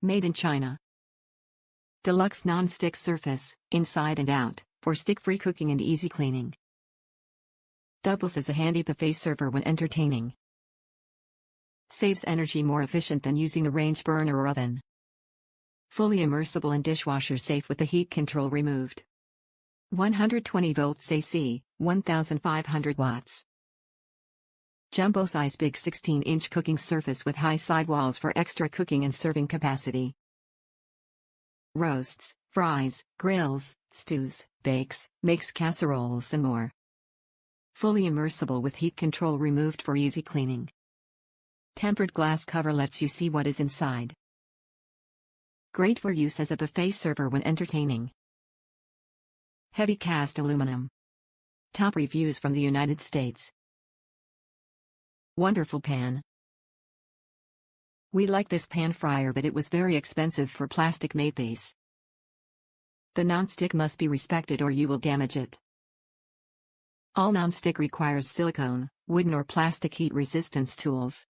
Made in China. Deluxe non-stick surface, inside and out, for stick-free cooking and easy cleaning. Doubles as a handy buffet server when entertaining. Saves energy, more efficient than using a range burner or oven. Fully immersible and dishwasher safe with the heat control removed. 120 volts AC, 1500 watts. Jumbo size big 16-inch cooking surface with high sidewalls for extra cooking and serving capacity. Roasts, fries, grills, stews, bakes, makes casseroles and more. Fully immersible with heat control removed for easy cleaning. Tempered glass cover lets you see what is inside. Great for use as a buffet server when entertaining. Heavy cast aluminum. Top reviews from the United States. Wonderful pan. We like this pan fryer, but it was very expensive for plastic made base. The nonstick must be respected or you will damage it. All nonstick requires silicone, wooden or plastic heat resistance tools.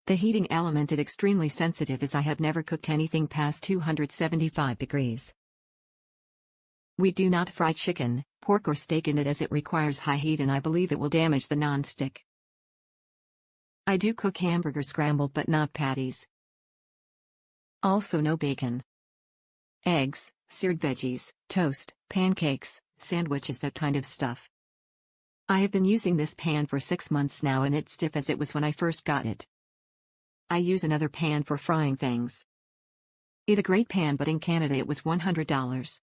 The heating element is extremely sensitive, as I have never cooked anything past 275 degrees. We do not fry chicken, pork or steak in it as it requires high heat and I believe it will damage the nonstick. I do cook hamburger scrambled but not patties. Also no bacon. Eggs, seared veggies, toast, pancakes, sandwiches, that kind of stuff. I have been using this pan for 6 months now and it's stiff as it was when I first got it. I use another pan for frying things. It's a great pan, but in Canada it was $100.